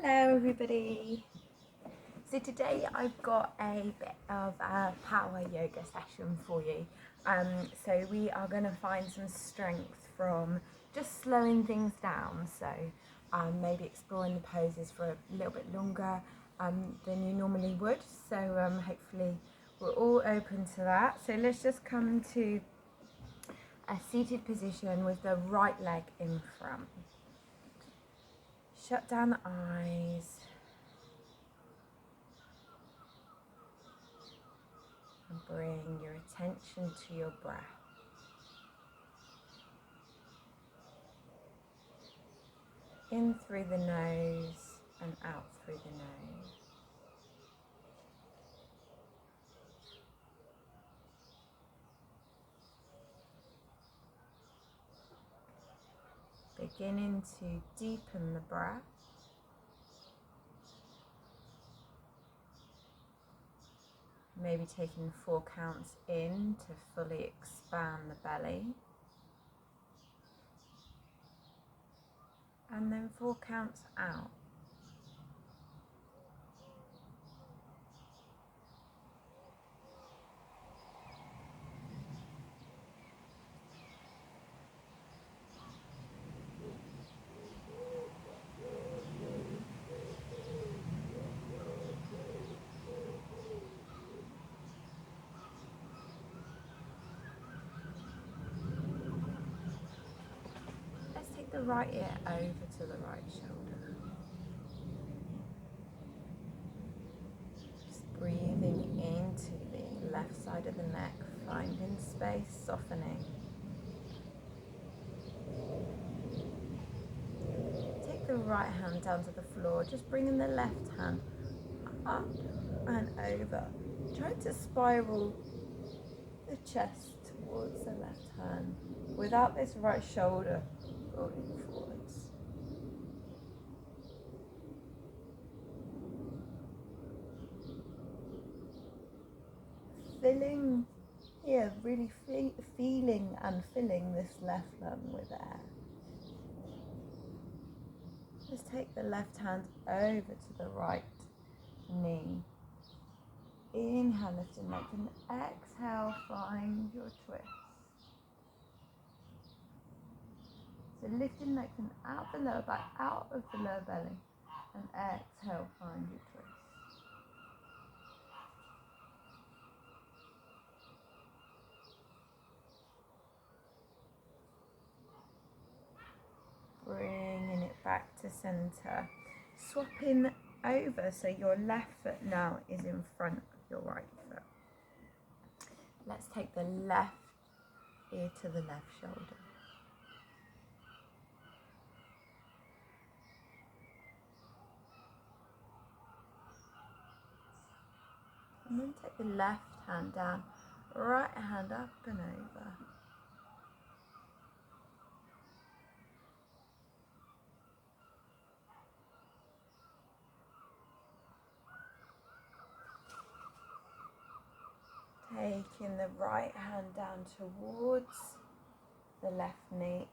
Hello everybody. So today I've got a bit of a power yoga session for you. So we are going to find some strength from just slowing things down. So maybe exploring the poses for a little bit longer than you normally would. So hopefully we're all open to that. So let's just come to a seated position with the right leg in front. Shut down the eyes and bring your attention to your breath. In through the nose and out through the nose. Beginning to deepen the breath. Maybe taking 4 counts in to fully expand the belly. And then 4 counts out. Let's take the right ear over to the right shoulder. Just breathing into the left side of the neck, finding space, softening. Take the right hand down to the floor, just bringing the left hand up and over. Trying to spiral the chest towards the left hand without this right shoulder rolling forwards. Filling here, really feeling and filling this left lung with air. Just take the left hand over to the right knee. Inhale, lift and lengthen. Exhale, find your twist. So lift and lengthen out the lower back, out of the lower belly. And exhale, find your twist. Bringing it back to center. Swapping over, so your left foot now is in front of your right foot. Let's take the left ear to the left shoulder. And then take the left hand down, right hand up and over. Taking the right hand down towards the left knee.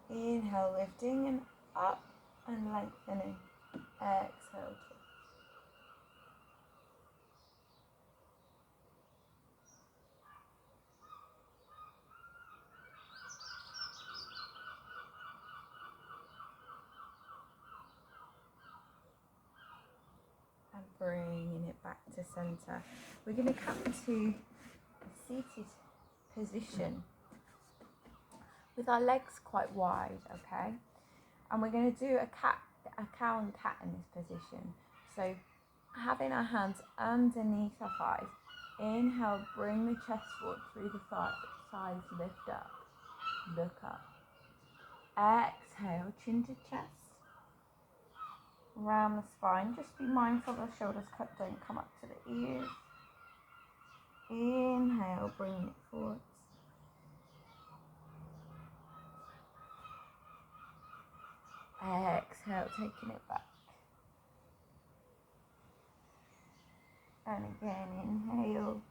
Inhale, lifting and up and lengthening. Exhale, twist. And bringing it back to center. We're going to come to a seated position with our legs quite wide, okay? And we're going to do a cow and cat in this position. So having our hands underneath our thighs. Inhale, bring the chest forward through the thighs, lift up, look up. Exhale, chin to chest. Round the spine, just be mindful the shoulders don't come up to the ears. Inhale, bring it forwards. Exhale, taking it back. And again, inhale.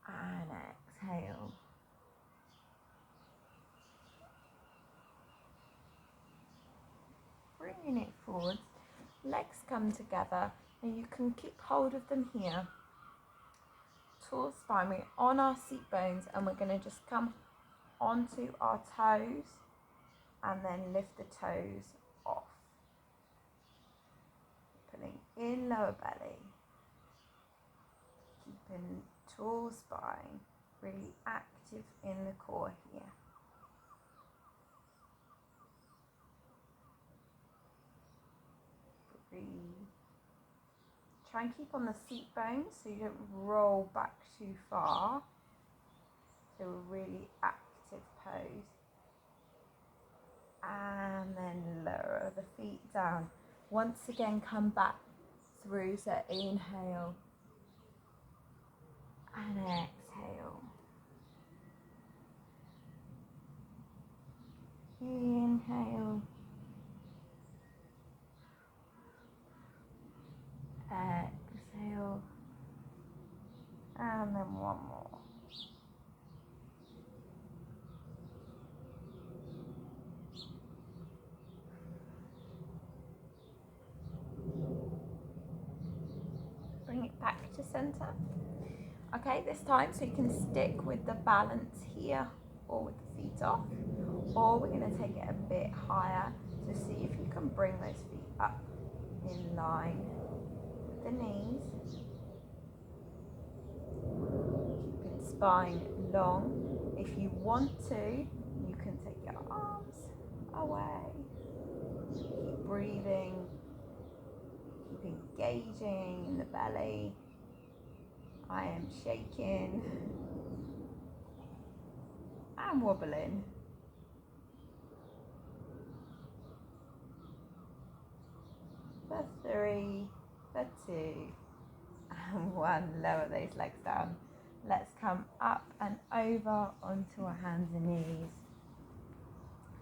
And exhale. bringing it forwards. Legs come together, and you can keep hold of them here. Tall spine, we're on our seat bones, and we're going to just come onto our toes and then lift the toes off. Pulling in lower belly, keeping tall spine, really active in the core here. Breathe. Try and keep on the seat bones so you don't roll back too far. So a really active pose. And then lower the feet down. Once again, come back through. So inhale and exhale. Inhale. Exhale. And then one more. Bring it back to center. Okay, this time, so you can stick with the balance here or with the feet off, or we're going to take it a bit higher to see if you can bring those feet up in line with the knees. Keeping spine long. If you want to, you can take your arms away. Keep breathing. Keep engaging in the belly. I am shaking and wobbling. For 3, for 2, and 1. Lower those legs down. Let's come up and over onto our hands and knees.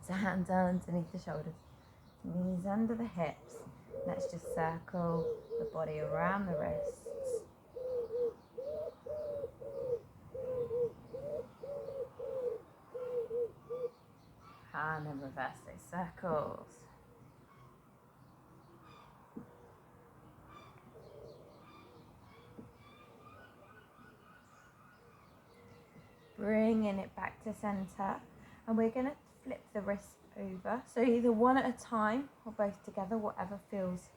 So hands underneath the shoulders, knees under the hips. Let's just circle the body around the wrists. And then reverse those circles. Bringing it back to center, and we're going to flip the wrists over. So either one at a time or both together, whatever feels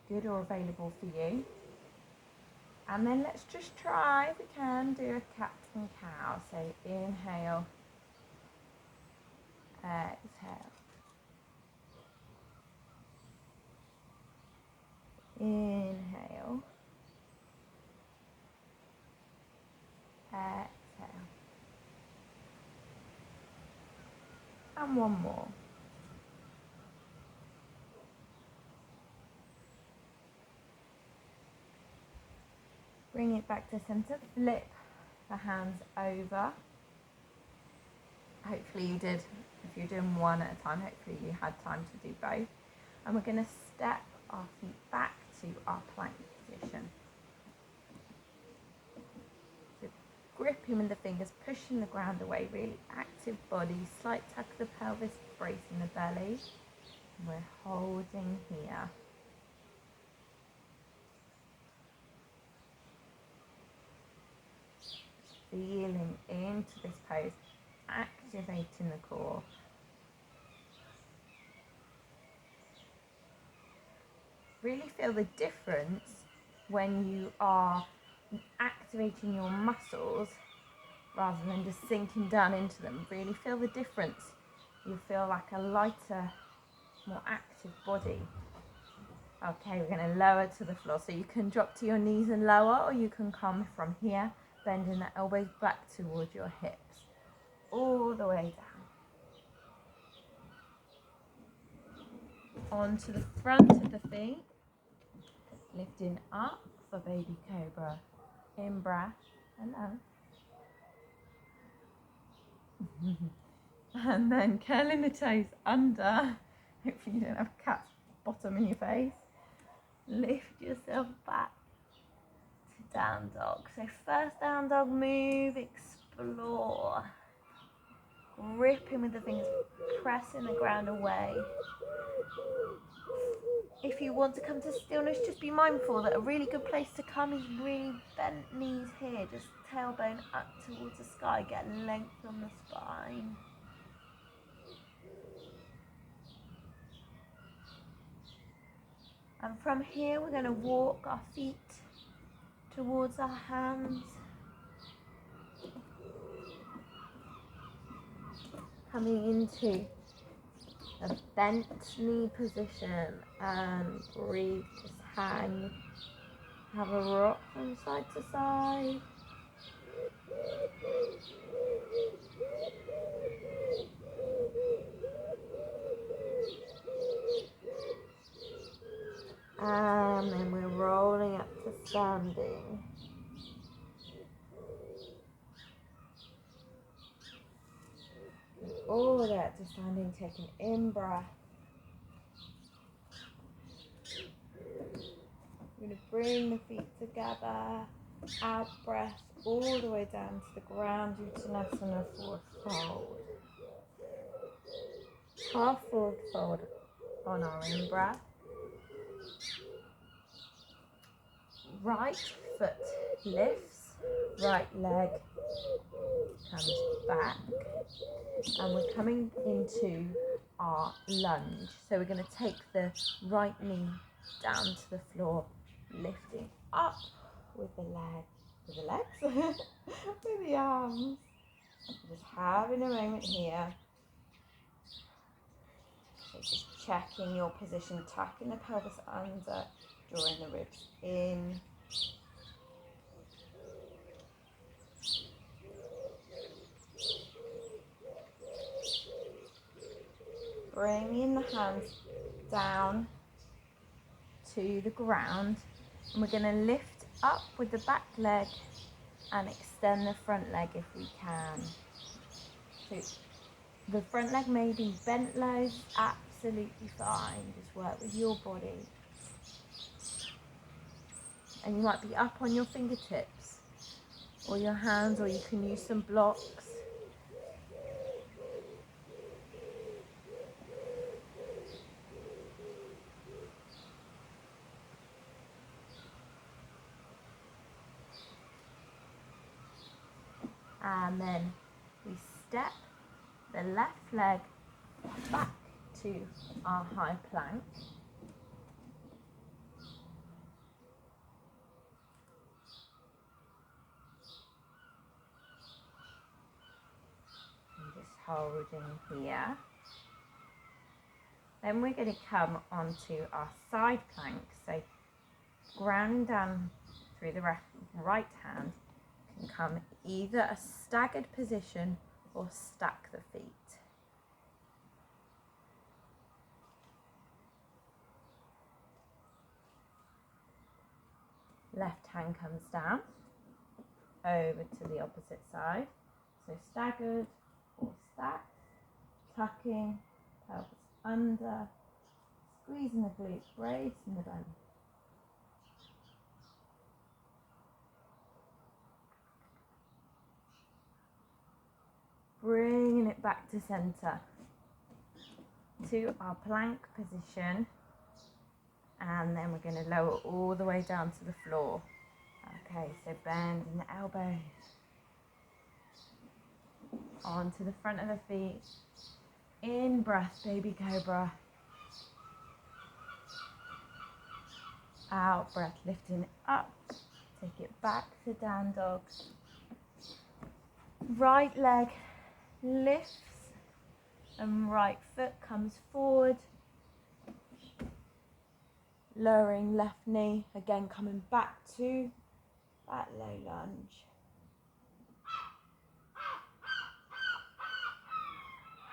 good or available for you. And then let's just try, if we can, do a cat and cow. So inhale, exhale. Inhale, exhale. And one more. Bring it back to center, flip the hands over. Hopefully you did, if you're doing one at a time, hopefully you had time to do both. And we're going to step our feet back to our plank position. So gripping with the fingers, pushing the ground away, really active body, slight tuck of the pelvis, bracing the belly. And we're holding here. Feeling into this pose, activating the core. Really feel the difference when you are activating your muscles rather than just sinking down into them. Really feel the difference. You feel like a lighter, more active body. Okay, we're going to lower to the floor. So you can drop to your knees and lower, or you can come from here, bending the elbows back towards your hips, all the way down. Onto the front of the feet, lifting up for baby cobra. In breath, hello. And then curling the toes under. Hopefully you don't have cat's bottom in your face. Lift yourself back to down dog. So first down dog move, explore. gripping with the fingers, pressing the ground away. If you want to come to stillness, just be mindful that a really good place to come is really bent knees here, just tailbone up towards the sky, get length on the spine. And from here, we're going to walk our feet towards our hands. Coming into a bent knee position and breathe, just hang, have a rock from side to side. And then we're rolling up to standing. All the way up to standing, taking in breath. We're going to bring the feet together, out breath, all the way down to the ground, Uttanasana, forward fold. Half forward fold on our in breath. Right foot lifts, right leg comes back, and we're coming into our lunge. So we're going to take the right knee down to the floor, lifting up with the legs, with the arms. Just having a moment here. So just checking your position, tucking the pelvis under, drawing the ribs in. Bringing the hands down to the ground, and we're going to lift up with the back leg and extend the front leg if we can. So the front leg may be bent low, absolutely fine, just work with your body. And you might be up on your fingertips or your hands, or you can use some blocks. And then we step the left leg back to our high plank. And just holding here. Then we're going to come onto our side plank. So grounding down through the right hand, can come either a staggered position or stack the feet. Left hand comes down, over to the opposite side. So staggered or stacked, tucking, pelvis under, squeezing the glutes, bracing the bend. Bringing it back to center, to our plank position, and then we're going to lower all the way down to the floor. Okay, so bending the elbows onto the front of the feet. In breath, baby cobra. Out breath, lifting it up. Take it back to down dog. Right leg lifts and right foot comes forward. Lowering left knee, again coming back to that low lunge.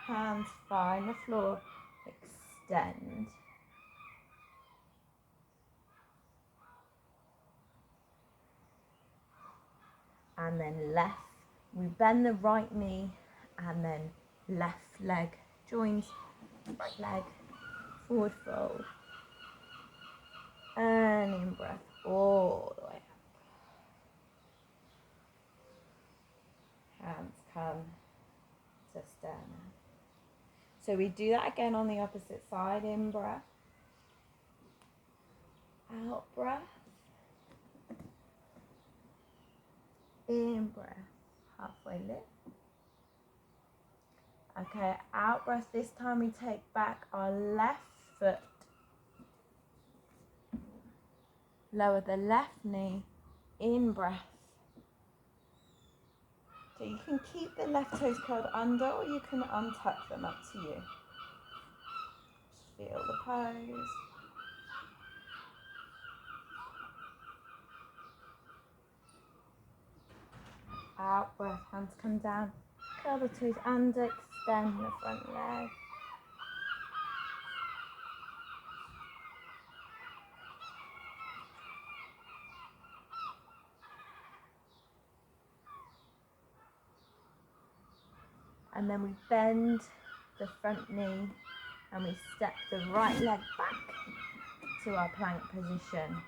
Hands find the floor, extend. And then left, we bend the right knee and then left leg joins, right leg, forward fold. And in breath all the way up. Hands come to sternum. So we do that again on the opposite side. In breath, out breath, in breath, halfway lift. Okay, out breath. This time we take back our left foot. Lower the left knee, in breath. So you can keep the left toes curled under or you can untuck them, up to you. Just feel the pose. Out breath, hands come down, curl the toes under, extend the front leg. And then we bend the front knee and we step the right leg back to our plank position.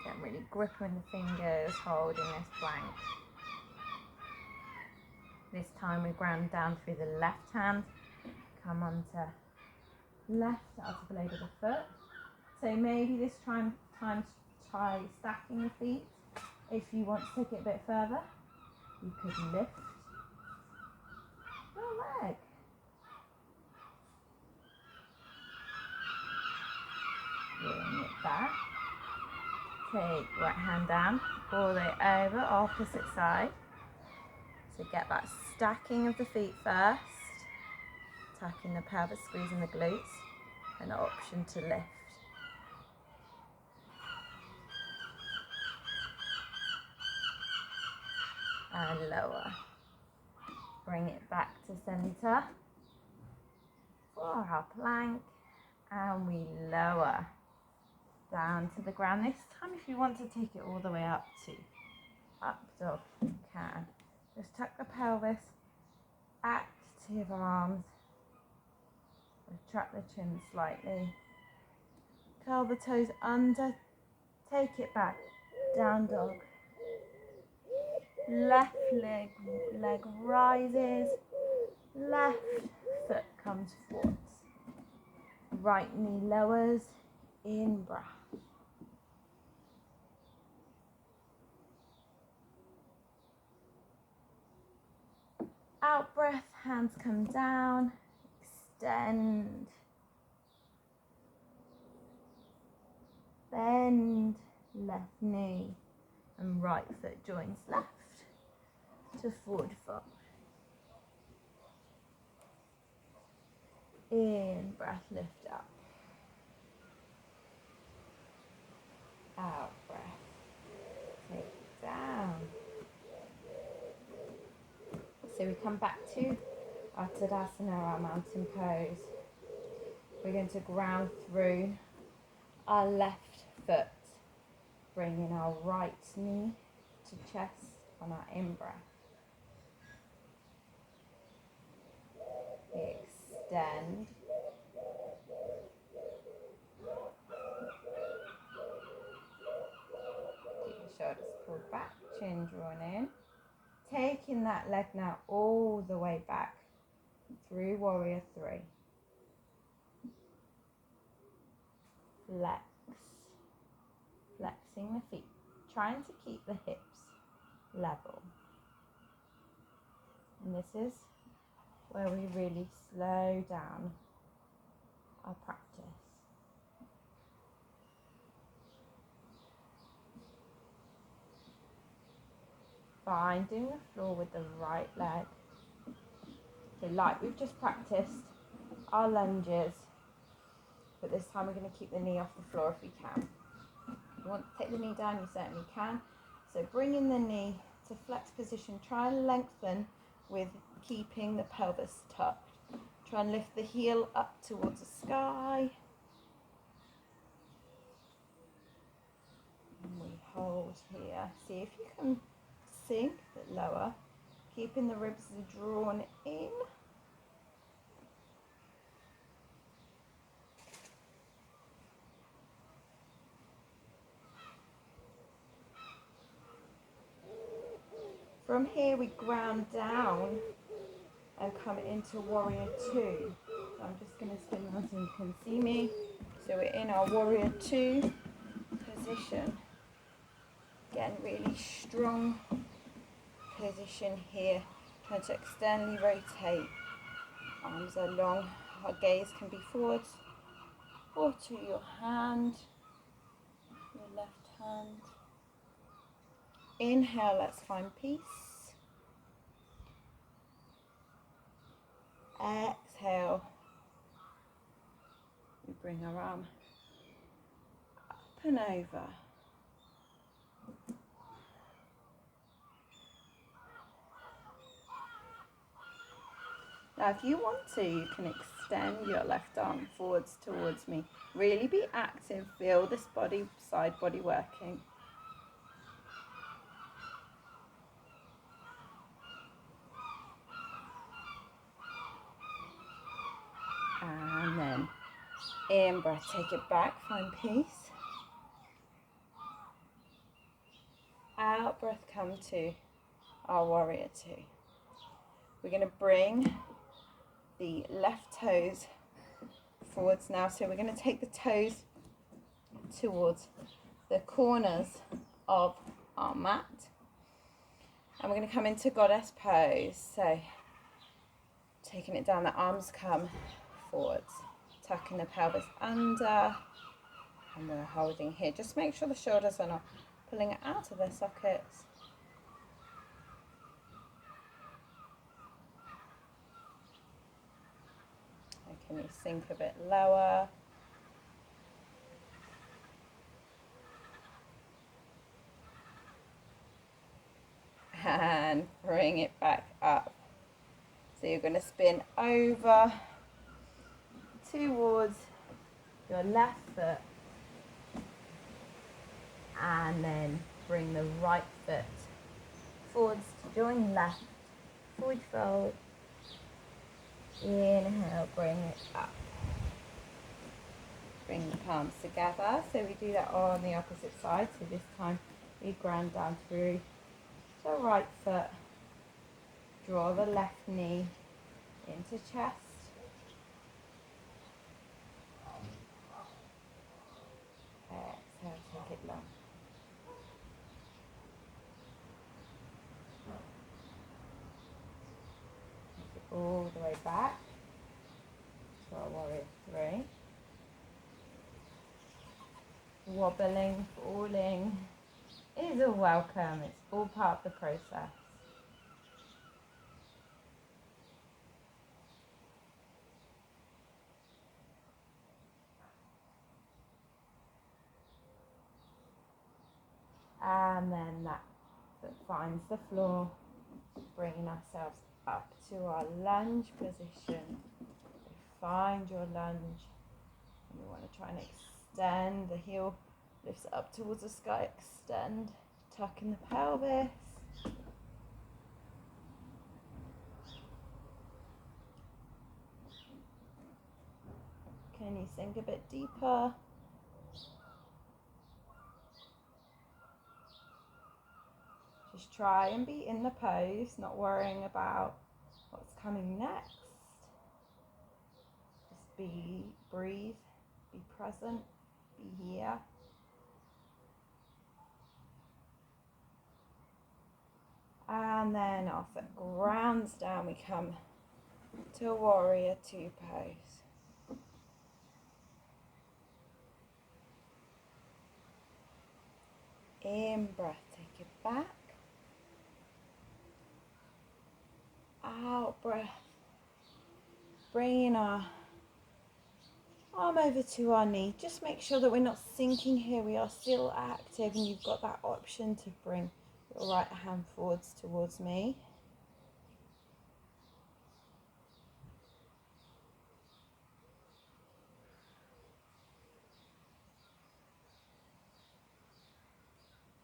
Get really gripping the fingers, holding this plank. This time we ground down through the left hand, come onto left outer blade of the foot. So maybe this time try stacking the feet. If you want to take it a bit further, you could lift your leg. Bring it back. Take right hand down, all the way over, opposite side. So get that stacking of the feet first, tucking the pelvis, squeezing the glutes, and an option to lift. And lower. Bring it back to center for our plank, and we lower down to the ground. This time, if you want to take it all the way up dog, you can. Just tuck the pelvis, active arms, retract the chin slightly, curl the toes under, take it back, down dog. Left leg rises, left foot comes forwards, right knee lowers, in breath. Out breath, hands come down, extend, bend left knee and right foot joins left to forward fold. In breath, lift up. Out breath, take it down. So we come back to our Tadasana, our mountain pose. We're going to ground through our left foot, bringing our right knee to chest on our in-breath. Extend. Keep the shoulders pulled back, chin drawn in. Taking that leg now all the way back through Warrior 3. Flex. Flexing the feet. Trying to keep the hips level. And this is where we really slow down our practice. Finding the floor with the right leg. So like we've just practiced our lunges, but this time we're going to keep the knee off the floor if we can. If you want to take the knee down, you certainly can. So bringing the knee to flex position, try and lengthen with keeping the pelvis tucked. Try and lift the heel up towards the sky. And we hold here. See if you can sink, but lower. Keeping the ribs drawn in. From here we ground down and come into warrior two. So I'm just going to spin around so you can see me. So we're in our warrior two position. Again, really strong position here. Trying to externally rotate. Arms are long. Our gaze can be forwards or to your hand, your left hand. Inhale, let's find peace. Exhale. We bring our arm up and over. Now if you want to, you can extend your left arm forwards towards me. Really be active, feel this side body working. And then in breath, take it back, find peace. Out breath, come to our warrior two. We're going to bring the left toes forwards now. So we're going to take the toes towards the corners of our mat. And we're going to come into goddess pose. So taking it down, the arms come forwards, tucking the pelvis under, and we're holding here. Just make sure the shoulders are not pulling it out of their sockets. Can you sink a bit lower? And bring it back up. So you're going to spin over towards your left foot and then bring the right foot forwards to join left, forward fold. Inhale, bring it up. Bring the palms together. So we do that on the opposite side. So this time we ground down through the right foot. Draw the left knee into chest. Exhale, take it long. Take it all the way back to our warrior three. Wobbling, falling is a welcome. It's all part of the process. And then that foot finds the floor, bringing ourselves up to our lunge position. So find your lunge. And we want to try and extend the heel, lifts it up towards the sky, extend, tucking the pelvis. Can you sink a bit deeper? Just try and be in the pose, not worrying about what's coming next. Just breathe, be present, be here. And then our foot grounds down, we come to a warrior two pose. In breath, take it back. Out breath, bringing our arm over to our knee. Just make sure that we're not sinking here. We are still active, and you've got that option to bring your right hand forwards towards me.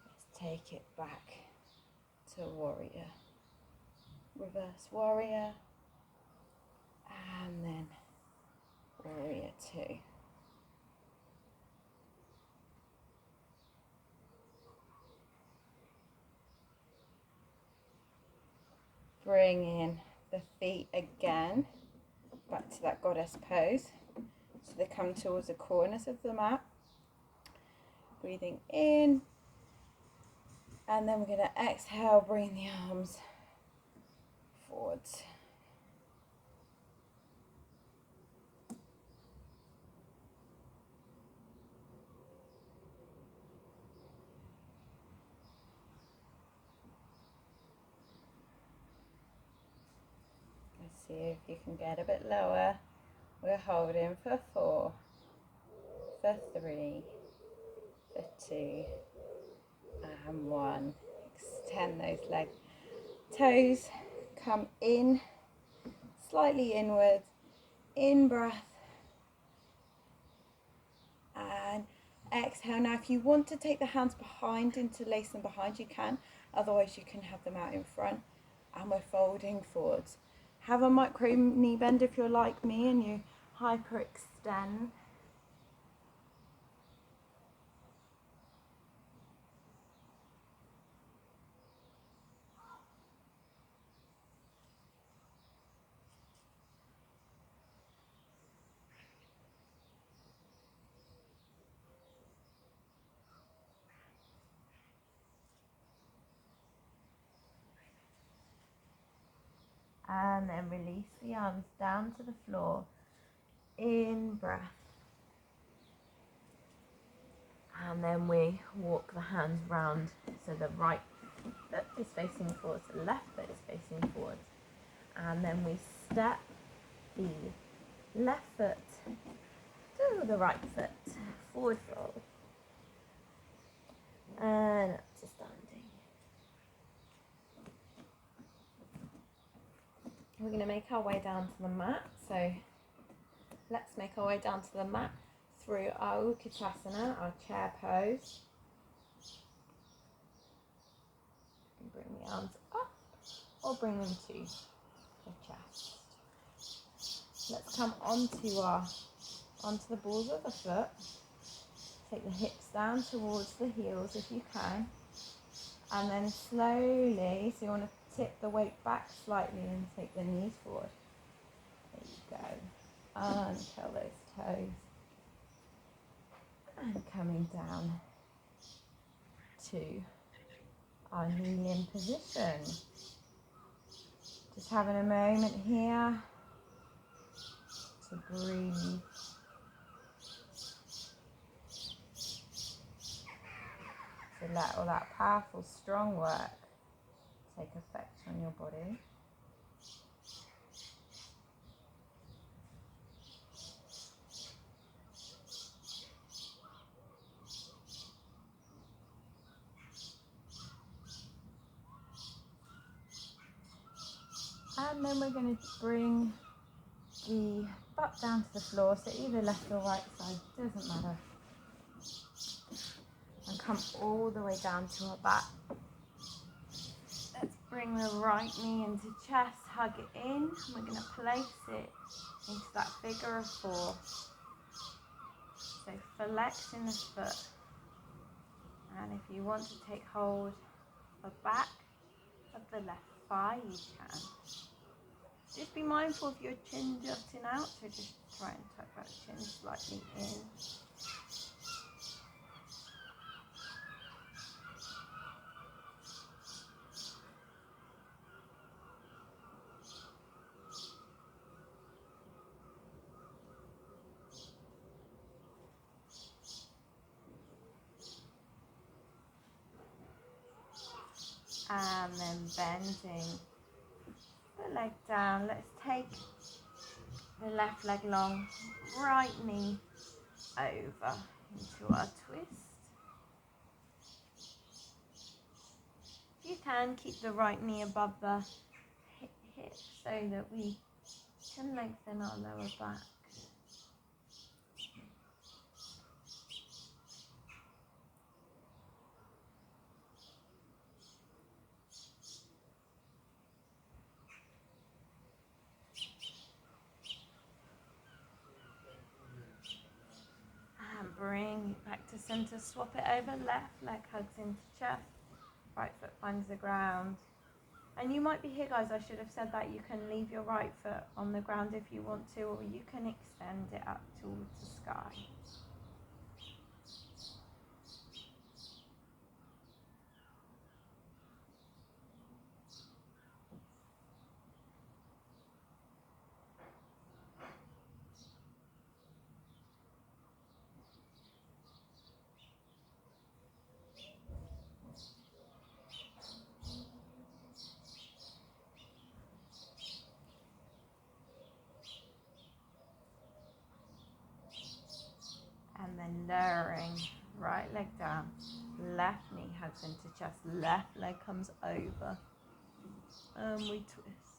Let's take it back to warrior. Reverse warrior, and then warrior two. Bring in the feet again, back to that goddess pose. So they come towards the corners of the mat. Breathing in, and then we're going to exhale, bring the arms forwards. Let's see if you can get a bit lower. We're holding for 4, for 3, for 2, and 1. Extend those leg toes, come in, slightly inwards, in breath, and exhale. Now if you want to take the hands behind, interlace them behind, you can, otherwise you can have them out in front, and we're folding forwards. Have a micro knee bend if you're like me and you hyperextend. And then release the arms down to the floor. In breath. And then we walk the hands round so the right foot is facing forwards, the left foot is facing forwards. And then we step the left foot to the right foot, forward fold. And up to standing. We're going to make our way down to the mat. So let's make our way down to the mat through our Utkatasana, our chair pose. And bring the arms up or bring them to the chest. Let's come onto the balls of the foot. Take the hips down towards the heels if you can. And then slowly, so you want to tip the weight back slightly and take the knees forward. There you go. Uncurl those toes. And coming down to our kneeling position. Just having a moment here to breathe. To let all that powerful, strong work take effect on your body. And then we're going to bring the butt down to the floor, so either left or right side, doesn't matter. And come all the way down to our back. Let's bring the right knee into chest, hug it in, and we're going to place it into that figure of 4. So flexing the foot. And if you want to take hold of the back of the left thigh, you can. Just be mindful of your chin jutting out, so just try and tuck that chin slightly in. And then bending the leg down. Let's take the left leg long, right knee over into our twist. If you can, keep the right knee above the hip so that we can lengthen our lower back. And bring it back to center, swap it over, left leg hugs into chest, right foot finds the ground. And you might be here, guys, I should have said that you can leave your right foot on the ground if you want to, or you can extend it up towards the sky. And then lowering, right leg down, left knee hugs into chest, left leg comes over, and we twist.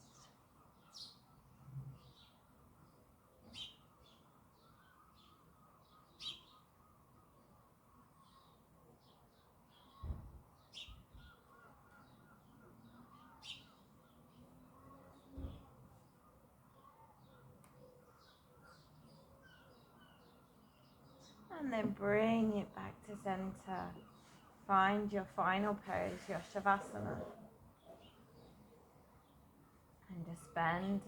And then bring it back to center. Find your final pose, your Shavasana. And just spend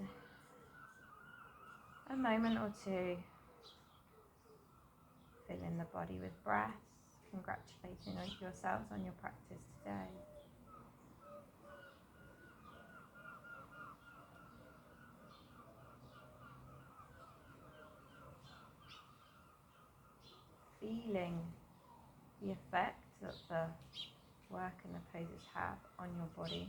a moment or two filling the body with breath, congratulating yourselves on your practice today. Feeling the effect that the work and the poses have on your body.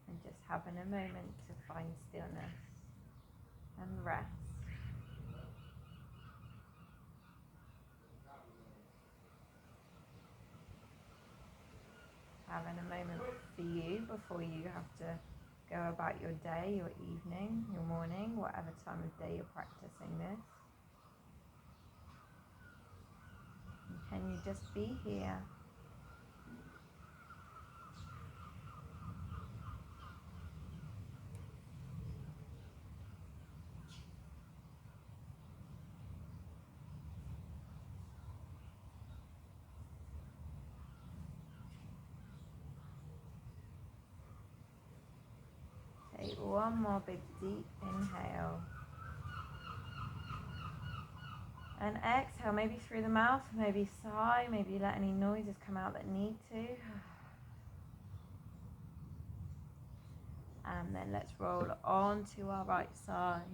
And just having a moment to find stillness and rest. Having a moment for you before you have to go about your day, your evening, your morning, whatever time of day you're practicing this. And can you just be here? Take one more big deep inhale. And exhale, maybe through the mouth, maybe sigh, maybe let any noises come out that need to. And then let's roll on to our right side.